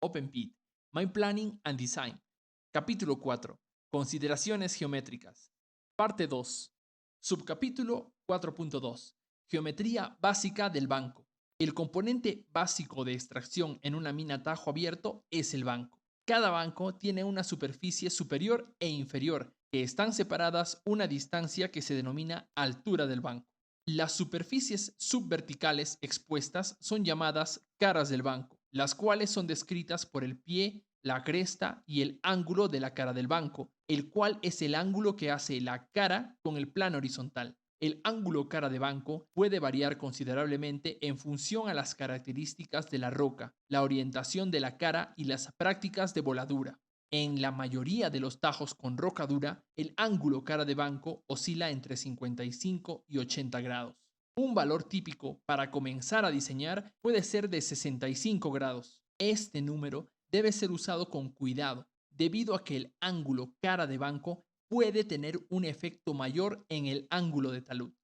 Open Pit, Mine Planning and Design. Capítulo 4. Consideraciones geométricas. Parte 2. Subcapítulo 4.2. Geometría básica del banco. El componente básico de extracción en una mina a tajo abierto es el banco. Cada banco tiene una superficie superior e inferior que están separadas una distancia que se denomina altura del banco. Las superficies subverticales expuestas son llamadas caras del banco, las cuales son descritas por el pie, la cresta y el ángulo de la cara del banco, el cual es el ángulo que hace la cara con el plano horizontal. El ángulo cara de banco puede variar considerablemente en función a las características de la roca, la orientación de la cara y las prácticas de voladura. En la mayoría de los tajos con roca dura, el ángulo cara de banco oscila entre 55 y 80 grados. Un valor típico para comenzar a diseñar puede ser de 65 grados. Este número debe ser usado con cuidado, debido a que el ángulo cara de banco puede tener un efecto mayor en el ángulo de talud.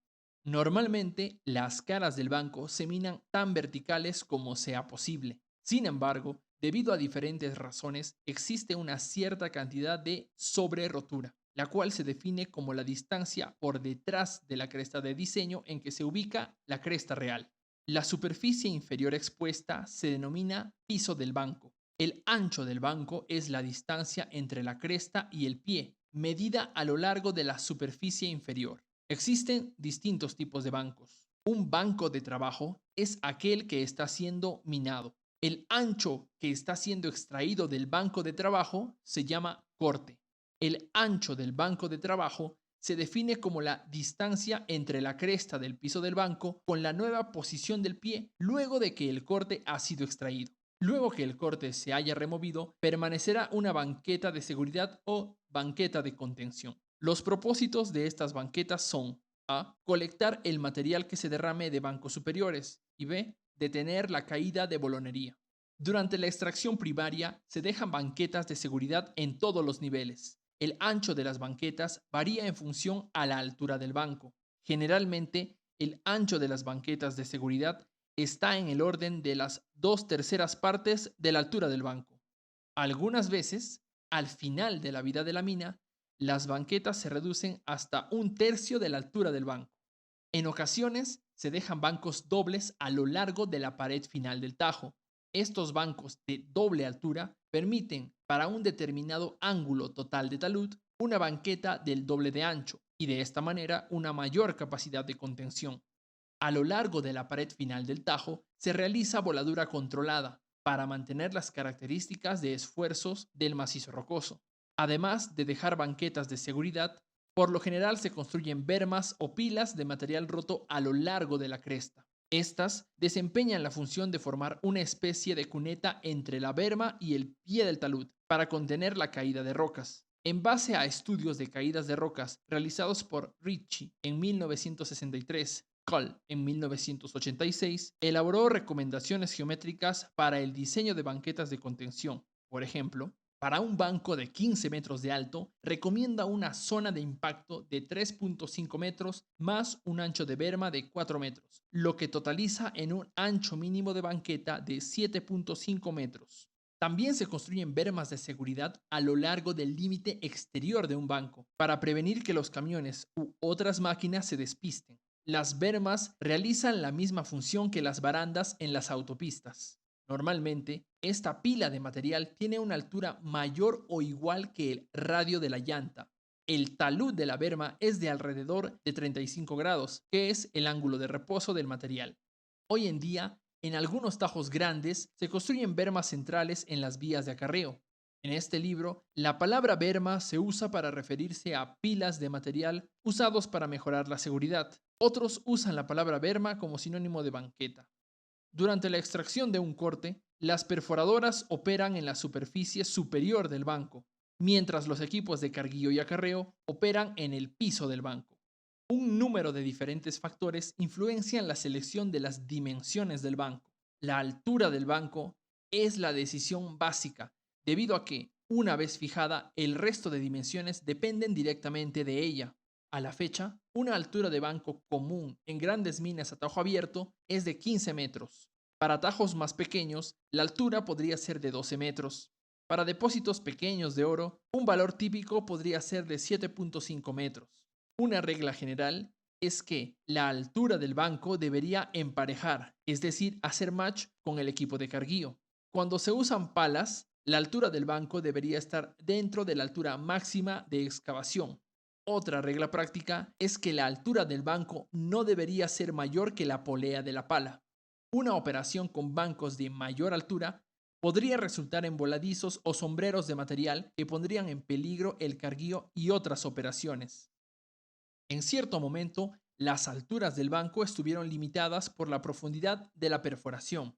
Normalmente, las caras del banco se minan tan verticales como sea posible. Sin embargo, debido a diferentes razones, existe una cierta cantidad de sobre-rotura, la cual se define como la distancia por detrás de la cresta de diseño en que se ubica la cresta real. La superficie inferior expuesta se denomina piso del banco. El ancho del banco es la distancia entre la cresta y el pie, medida a lo largo de la superficie inferior. Existen distintos tipos de bancos. Un banco de trabajo es aquel que está siendo minado. El ancho que está siendo extraído del banco de trabajo se llama corte. El ancho del banco de trabajo se define como la distancia entre la cresta del piso del banco con la nueva posición del pie luego de que el corte ha sido extraído. Luego que el corte se haya removido, permanecerá una banqueta de seguridad o banqueta de contención. Los propósitos de estas banquetas son: A. Colectar el material que se derrame de bancos superiores y B. Detener la caída de bolonería. Durante la extracción primaria se dejan banquetas de seguridad en todos los niveles. El ancho de las banquetas varía en función a la altura del banco. Generalmente, el ancho de las banquetas de seguridad está en el orden de las 2/3 partes de la altura del banco. Algunas veces, al final de la vida de la mina, las banquetas se reducen hasta 1/3 de la altura del banco. En ocasiones, se dejan bancos dobles a lo largo de la pared final del tajo. Estos bancos de doble altura permiten, para un determinado ángulo total de talud, una banqueta del doble de ancho y de esta manera una mayor capacidad de contención. A lo largo de la pared final del tajo se realiza voladura controlada para mantener las características de esfuerzos del macizo rocoso. Además de dejar banquetas de seguridad, por lo general se construyen bermas o pilas de material roto a lo largo de la cresta. Estas desempeñan la función de formar una especie de cuneta entre la berma y el pie del talud para contener la caída de rocas. En base a estudios de caídas de rocas realizados por Ritchie en 1963, Cole en 1986 elaboró recomendaciones geométricas para el diseño de banquetas de contención. Por ejemplo, para un banco de 15 metros de alto, recomienda una zona de impacto de 3.5 metros más un ancho de berma de 4 metros, lo que totaliza en un ancho mínimo de banqueta de 7.5 metros. También se construyen bermas de seguridad a lo largo del límite exterior de un banco para prevenir que los camiones u otras máquinas se despisten. Las bermas realizan la misma función que las barandas en las autopistas. Normalmente, esta pila de material tiene una altura mayor o igual que el radio de la llanta. El talud de la berma es de alrededor de 35 grados, que es el ángulo de reposo del material. Hoy en día, en algunos tajos grandes se construyen bermas centrales en las vías de acarreo. En este libro, la palabra berma se usa para referirse a pilas de material usados para mejorar la seguridad. Otros usan la palabra berma como sinónimo de banqueta. Durante la extracción de un corte, las perforadoras operan en la superficie superior del banco, mientras los equipos de carguillo y acarreo operan en el piso del banco. Un número de diferentes factores influencian la selección de las dimensiones del banco. La altura del banco es la decisión básica, debido a que, una vez fijada, el resto de dimensiones dependen directamente de ella. A la fecha, una altura de banco común en grandes minas a tajo abierto es de 15 metros. Para atajos más pequeños, la altura podría ser de 12 metros. Para depósitos pequeños de oro, un valor típico podría ser de 7.5 metros. Una regla general es que la altura del banco debería emparejar, es decir, hacer match con el equipo de carguío. Cuando se usan palas, la altura del banco debería estar dentro de la altura máxima de excavación. Otra regla práctica es que la altura del banco no debería ser mayor que la polea de la pala. Una operación con bancos de mayor altura podría resultar en voladizos o sombreros de material que pondrían en peligro el carguío y otras operaciones. En cierto momento, las alturas del banco estuvieron limitadas por la profundidad de la perforación.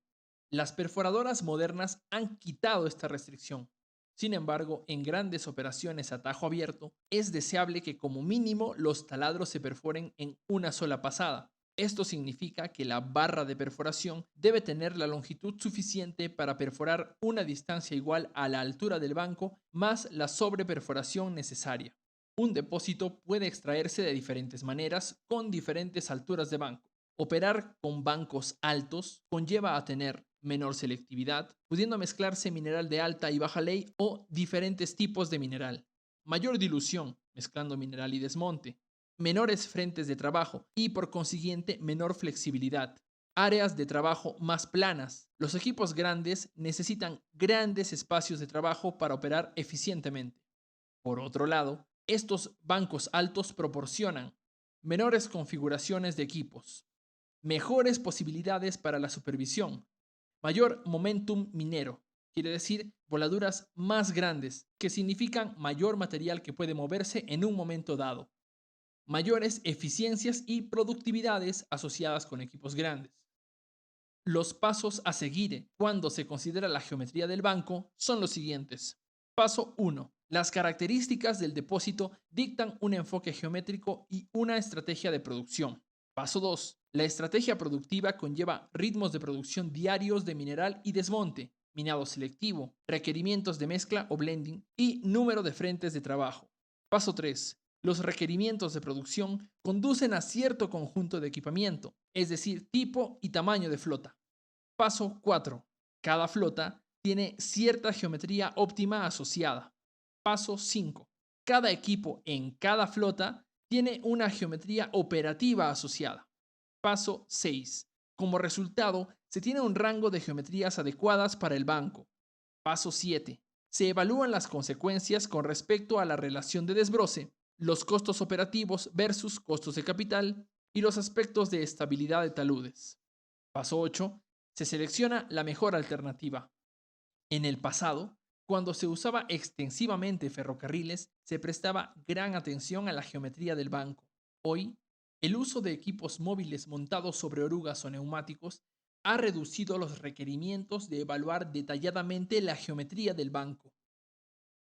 Las perforadoras modernas han quitado esta restricción. Sin embargo, en grandes operaciones a tajo abierto, es deseable que como mínimo los taladros se perforen en una sola pasada. Esto significa que la barra de perforación debe tener la longitud suficiente para perforar una distancia igual a la altura del banco más la sobreperforación necesaria. Un depósito puede extraerse de diferentes maneras con diferentes alturas de banco. Operar con bancos altos conlleva a tener menor selectividad, pudiendo mezclarse mineral de alta y baja ley o diferentes tipos de mineral. Mayor dilución, mezclando mineral y desmonte. Menores frentes de trabajo y por consiguiente menor flexibilidad. Áreas de trabajo más planas. Los equipos grandes necesitan grandes espacios de trabajo para operar eficientemente. Por otro lado, estos bancos altos proporcionan menores configuraciones de equipos, mejores posibilidades para la supervisión, mayor momentum minero, quiere decir voladuras más grandes, que significan mayor material que puede moverse en un momento dado, mayores eficiencias y productividades asociadas con equipos grandes. Los pasos a seguir cuando se considera la geometría del banco son los siguientes. Paso 1. Las características del depósito dictan un enfoque geométrico y una estrategia de producción. Paso 2. La estrategia productiva conlleva ritmos de producción diarios de mineral y desmonte, minado selectivo, requerimientos de mezcla o blending y número de frentes de trabajo. Paso 3. Los requerimientos de producción conducen a cierto conjunto de equipamiento, es decir, tipo y tamaño de flota. Paso 4. Cada flota tiene cierta geometría óptima asociada. Paso 5. Cada equipo en cada flota tiene una geometría operativa asociada. Paso 6. Como resultado, se tiene un rango de geometrías adecuadas para el banco. Paso 7. Se evalúan las consecuencias con respecto a la relación de desbroce, los costos operativos versus costos de capital y los aspectos de estabilidad de taludes. Paso 8. Se selecciona la mejor alternativa. En el pasado, cuando se usaba extensivamente ferrocarriles, se prestaba gran atención a la geometría del banco. Hoy, el uso de equipos móviles montados sobre orugas o neumáticos ha reducido los requerimientos de evaluar detalladamente la geometría del banco.